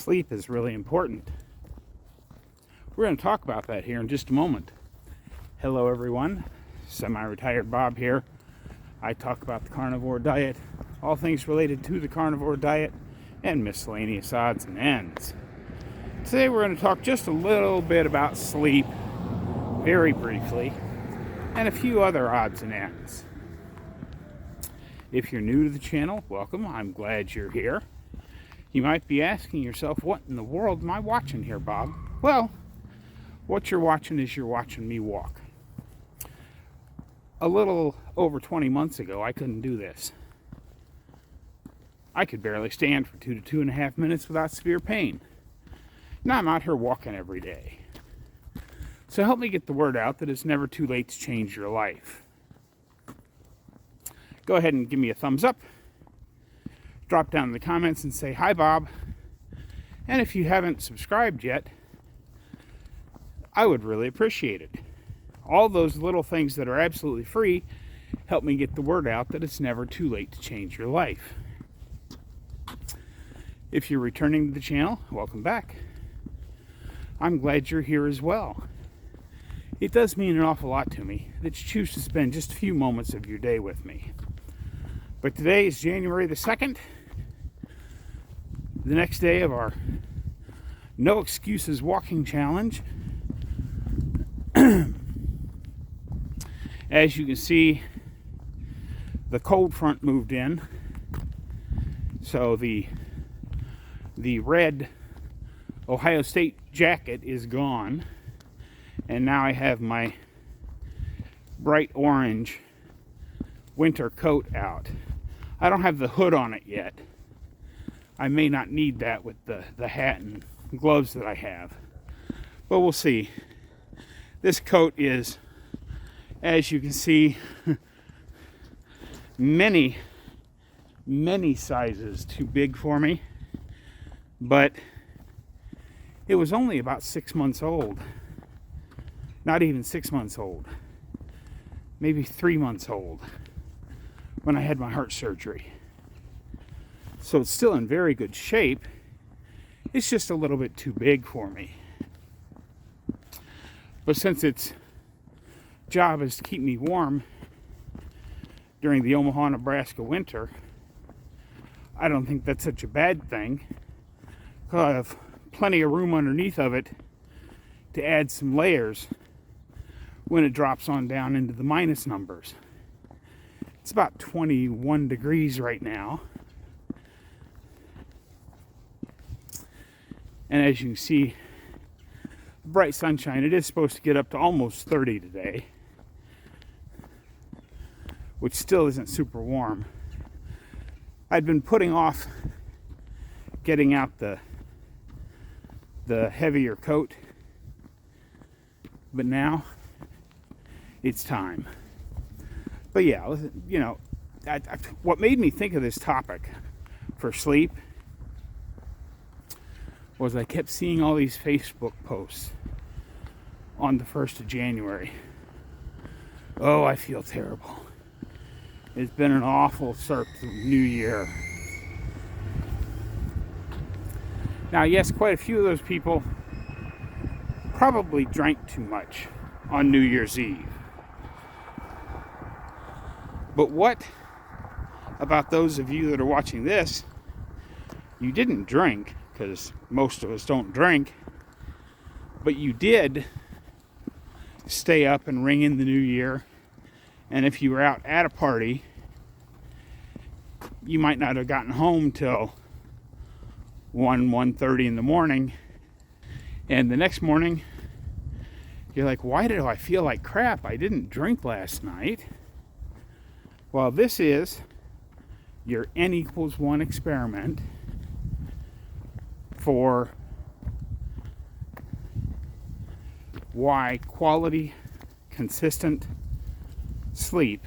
sleep is really important. We're going to talk about that here in just a moment. Hello everyone, Semi-Retired Bob here. I talk about the carnivore diet, all things related to the carnivore diet, and miscellaneous odds and ends. Today we're going to talk just a little bit about sleep, very briefly, and a few other odds and ends. If you're new to the channel, welcome. I'm glad you're here. You might be asking yourself, what in the world am I watching here, Bob? Well, what you're watching is you're watching me walk. A little over 20 months ago, I couldn't do this. I could barely stand for 2 to 2.5 minutes without severe pain. Now I'm out here walking every day. So help me get the word out that it's never too late to change your life. Go ahead and give me a thumbs up. Drop down in the comments and say, "Hi, Bob." And if you haven't subscribed yet, I would really appreciate it. All those little things that are absolutely free help me get the word out that it's never too late to change your life. If you're returning to the channel, welcome back. I'm glad you're here as well. It does mean an awful lot to me that you choose to spend just a few moments of your day with me. But today is January the 2nd, the next day of our No Excuses Walking Challenge. As you can see, the cold front moved in, so the red Ohio State jacket is gone, and now I have my bright orange winter coat out. I don't have the hood on it yet. I may not need that with the hat and gloves that I have, but we'll see. This coat is, as you can see, many sizes too big for me, but it was only about 6 months old. Not even 6 months old. Maybe 3 months old when I had my heart surgery. So it's still in very good shape. It's just a little bit too big for me. But since its job is to keep me warm during the Omaha, Nebraska winter, I don't think that's such a bad thing. I have plenty of room underneath of it to add some layers when it drops on down into the minus numbers. It's about 21 degrees right now. And as you can see, bright sunshine, it is supposed to get up to almost 30 today, which still isn't super warm. I'd been putting off getting out the heavier coat, but now it's time. But yeah, you know, what made me think of this topic for sleep was I kept seeing all these Facebook posts on the 1st of January. Oh, I feel terrible. It's been an awful start to the new year. Now, yes, quite a few of those people probably drank too much on New Year's Eve. But what about those of you that are watching this? You didn't drink, because most of us don't drink, but you did stay up and ring in the new year. And if you were out at a party, you might not have gotten home till 1:30 in the morning. And the next morning, you're like, why do I feel like crap? I didn't drink last night. Well, this is your N=1 experiment for why quality, consistent sleep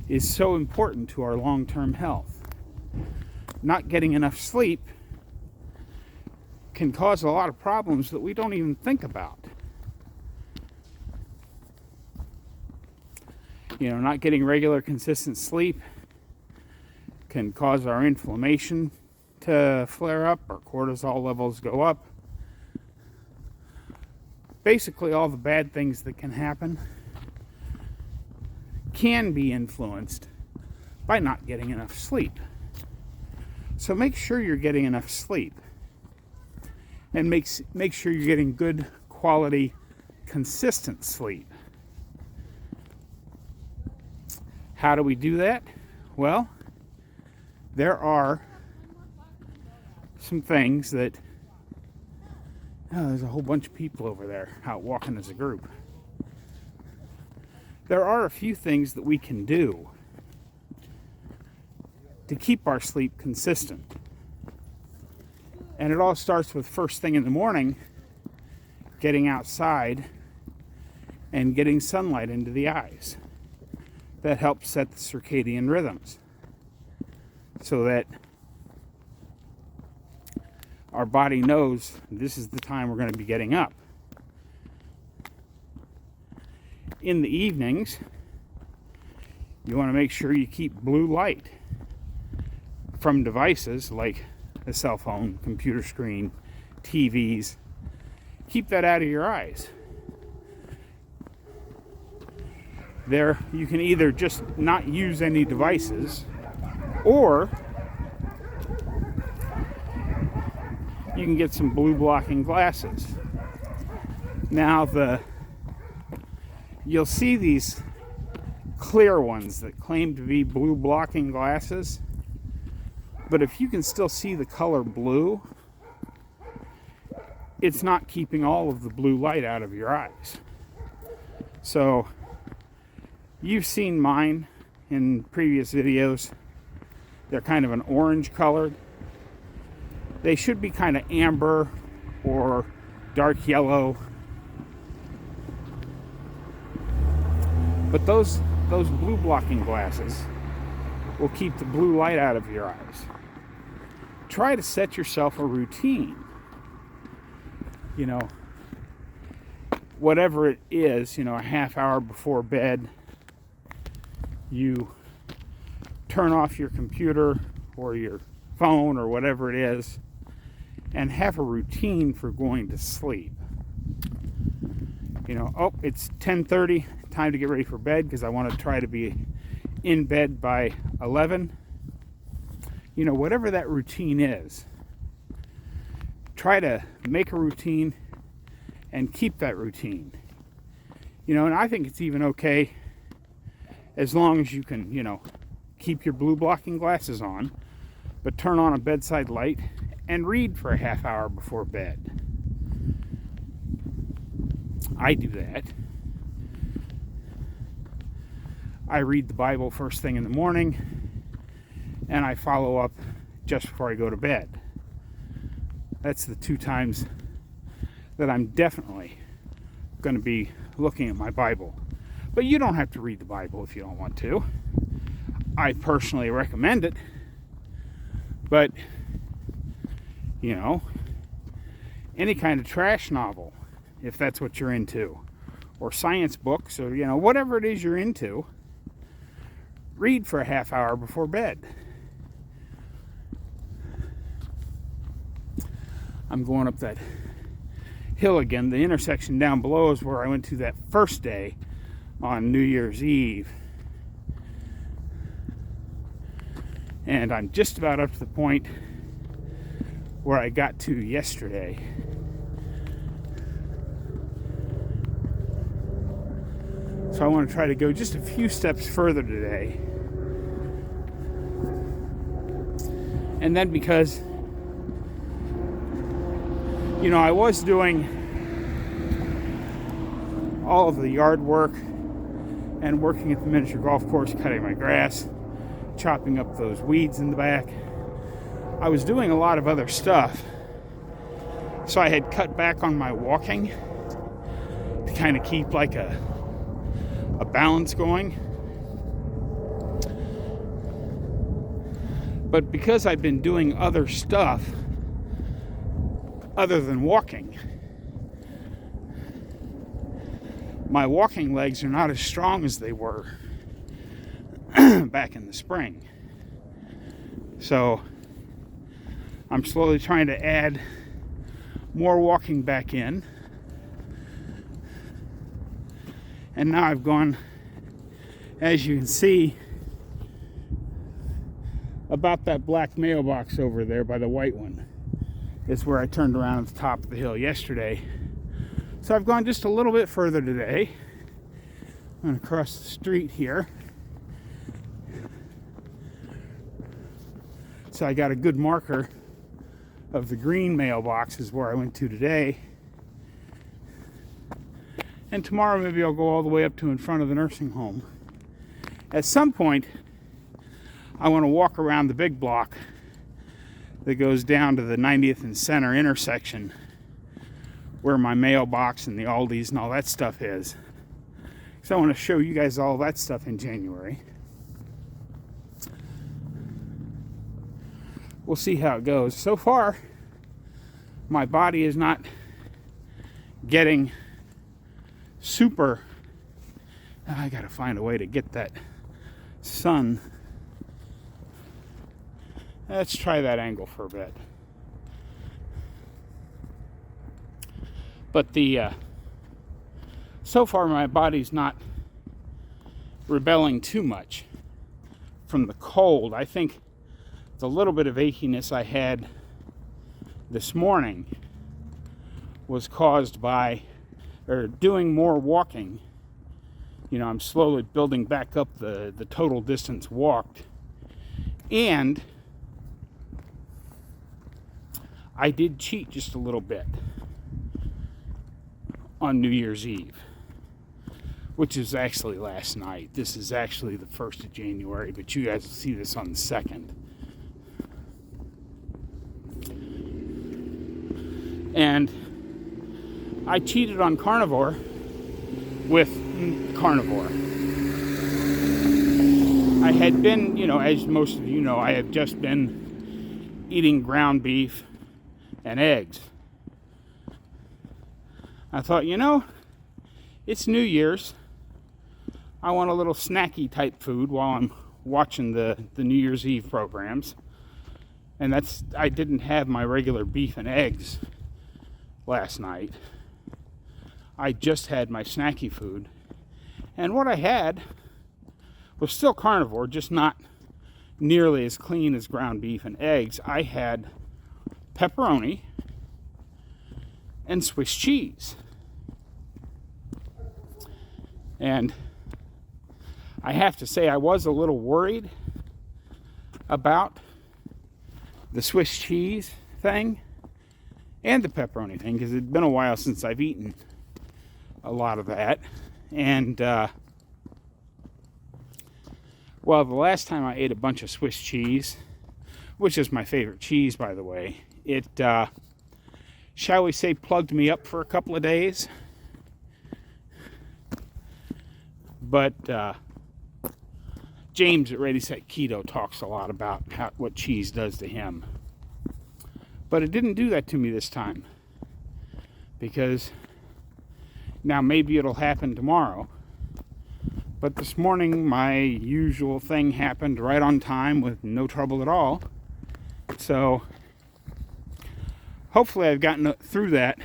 is so important to our long-term health. Not getting enough sleep can cause a lot of problems that we don't even think about. You know, not getting regular, consistent sleep can cause our inflammation to flare up or cortisol levels go up. Basically, all the bad things that can happen can be influenced by not getting enough sleep. So make sure you're getting enough sleep, and make sure you're getting good quality, consistent sleep. How do we do that? Well, there are some things that... Oh, there's a whole bunch of people over there out walking as a group. There are a few things that we can do to keep our sleep consistent. And it all starts with first thing in the morning, getting outside and getting sunlight into the eyes. That helps set the circadian rhythms so that our body knows this is the time we're going to be getting up. In the evenings, you want to make sure you keep blue light from devices like a cell phone, computer screen, TVs. Keep that out of your eyes. There, you can either just not use any devices, or you can get some blue blocking glasses. Now, you'll see these clear ones that claim to be blue blocking glasses, but if you can still see the color blue, it's not keeping all of the blue light out of your eyes. So you've seen mine in previous videos. They're kind of an orange colored. They should be kind of amber or dark yellow. But those blue blocking glasses will keep the blue light out of your eyes. Try to set yourself a routine. You know, whatever it is, a half hour before bed, you turn off your computer or your phone or whatever it is, and have a routine for going to sleep. It's 10:30, time to get ready for bed because I want to try to be in bed by 11. Whatever that routine is, try to make a routine and keep that routine. And I think it's even okay as long as you can, keep your blue blocking glasses on, but turn on a bedside light and read for a half hour before bed. I do that. I read the Bible first thing in the morning, and I follow up just before I go to bed. That's the 2 times that I'm definitely going to be looking at my Bible. But you don't have to read the Bible if you don't want to. I personally recommend it. But, any kind of trash novel, if that's what you're into, or science books, or, whatever it is you're into, read for a half hour before bed. I'm going up that hill again. The intersection down below is where I went to that first day on New Year's Eve. And I'm just about up to the point where I got to yesterday. So I want to try to go just a few steps further today. And then because, I was doing all of the yard work and working at the miniature golf course, cutting my grass, chopping up those weeds in the back. I was doing a lot of other stuff. So I had cut back on my walking to kind of keep like a balance going. But because I've been doing other stuff other than walking, my walking legs are not as strong as they were back in the spring. So I'm slowly trying to add more walking back in. And now I've gone, as you can see, about that black mailbox over there by the white one. Is where I turned around at the top of the hill yesterday. So I've gone just a little bit further today. I'm going to cross the street here. So I got a good marker of the green mailboxes where I went to today. And tomorrow maybe I'll go all the way up to in front of the nursing home. At some point, I want to walk around the big block that goes down to the 90th and Center intersection where my mailbox and the Aldi's and all that stuff is. So I want to show you guys all that stuff in January. We'll see how it goes. So far, my body is not getting super. I gotta find a way to get that sun. Let's try that angle for a bit. But so far my body's not rebelling too much from the cold. I think the little bit of achiness I had this morning was caused by doing more walking. You know, I'm slowly building back up the total distance walked. And I did cheat just a little bit on New Year's Eve, which is actually last night. This is actually the 1st of January, but you guys will see this on the 2nd. And I cheated on Carnivore with Carnivore. I had been, as most of you know, I have just been eating ground beef and eggs. I thought, it's New Year's. I want a little snacky type food while I'm watching the New Year's Eve programs. And I didn't have my regular beef and eggs last night. I just had my snacky food. And what I had was still carnivore, just not nearly as clean as ground beef and eggs. I had pepperoni and Swiss cheese. And I have to say I was a little worried about the Swiss cheese thing and the pepperoni thing, because it'd been a while since I've eaten a lot of that. And the last time I ate a bunch of Swiss cheese, which is my favorite cheese, by the way, it shall we say plugged me up for a couple of days. But James at Ready Set Keto talks a lot about what cheese does to him. But it didn't do that to me this time, because now maybe it'll happen tomorrow. But this morning my usual thing happened right on time with no trouble at all. So hopefully I've gotten through that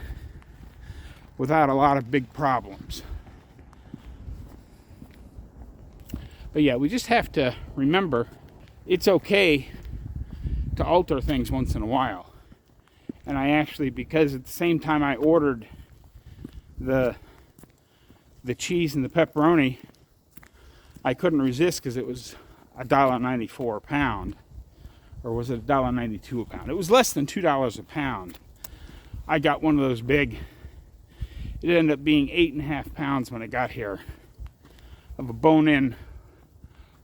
without a lot of big problems. But yeah, we just have to remember it's okay to alter things once in a while. And I actually, because at the same time I ordered the cheese and the pepperoni, I couldn't resist because it was $1.94 a pound. Or was it $1.92 a pound? It was less than $2 a pound. I got one of those big, it ended up being 8.5 pounds when it got here, of a bone-in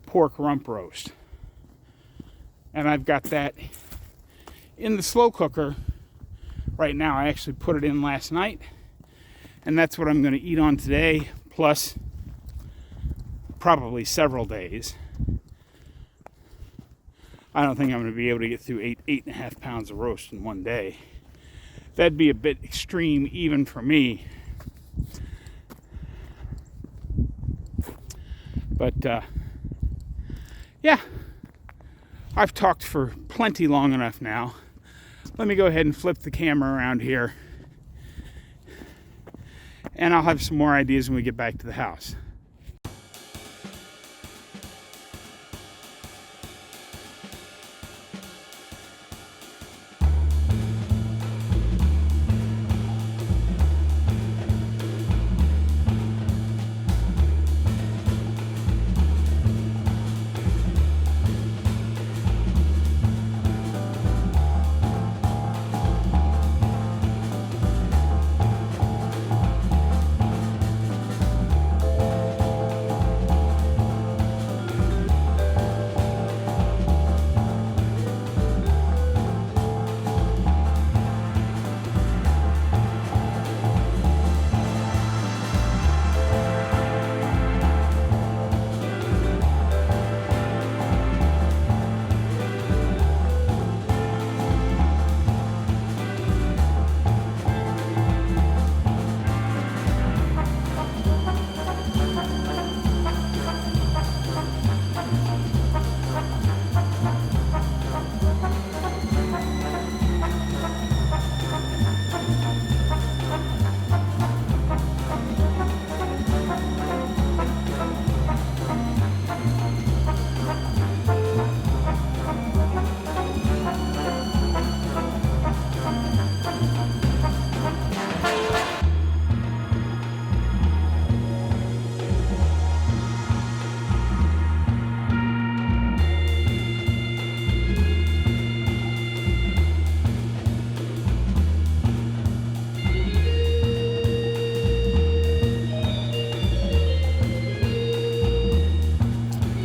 pork rump roast. And I've got that in the slow cooker right now. I actually put it in last night, and that's what I'm going to eat on today, plus probably several days. I don't think I'm going to be able to get through 8.5 pounds of roast in one day. That'd be a bit extreme even for me. But yeah, I've talked for plenty long enough now. let me go ahead and flip the camera around here, and I'll have some more ideas when we get back to the house.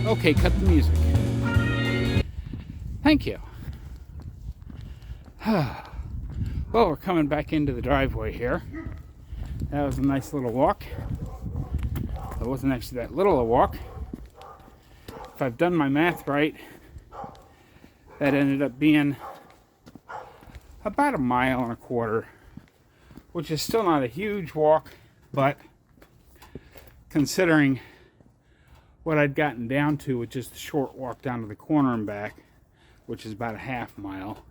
Okay, cut the music. Thank you. Well, we're coming back into the driveway here. That was a nice little walk. It wasn't actually that little a walk. If I've done my math right, that ended up being about 1.25 miles, which is still not a huge walk, but considering what I'd gotten down to with just a short walk down to the corner and back, which is about 1/2 mile.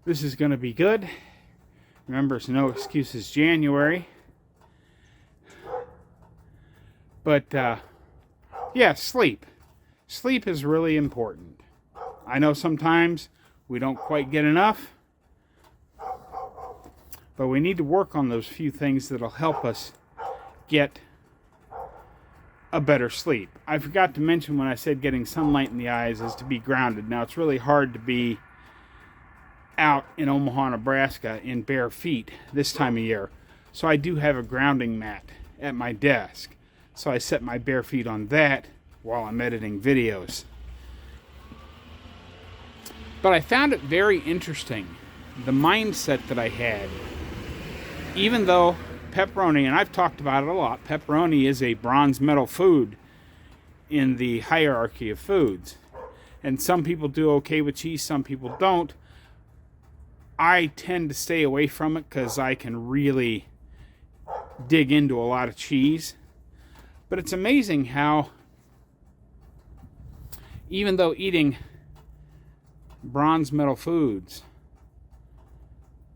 This is going to be good. Remember, it's no excuses January. But, yeah, sleep. Sleep is really important. I know sometimes we don't quite get enough, but we need to work on those few things that'll help us get a better sleep. I forgot to mention when I said getting sunlight in the eyes is to be grounded. Now, it's really hard to be out in Omaha, Nebraska in bare feet this time of year. So I do have a grounding mat at my desk. So I set my bare feet on that while I'm editing videos. But I found it very interesting, the mindset that I had. Even though pepperoni, and I've talked about it a lot, pepperoni is a bronze medal food in the hierarchy of foods. And some people do okay with cheese, some people don't. I tend to stay away from it because I can really dig into a lot of cheese. But it's amazing how, even though eating bronze medal foods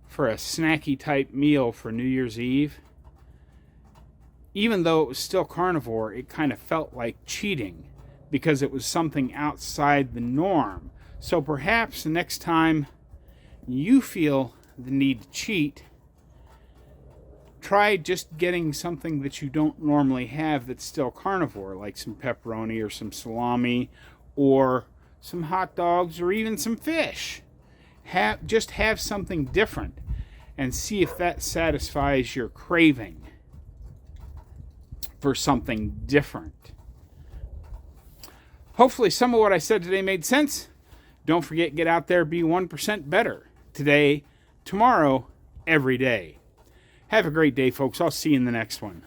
for a snacky type meal for New Year's Eve, even though it was still carnivore, it kind of felt like cheating because it was something outside the norm. So perhaps the next time you feel the need to cheat, try just getting something that you don't normally have that's still carnivore, like some pepperoni or some salami or some hot dogs or even some fish. Just have something different and see if that satisfies your craving for something different. Hopefully some of what I said today made sense. Don't forget, get out there, be 1% better today, tomorrow, every day. Have a great day, folks. I'll see you in the next one.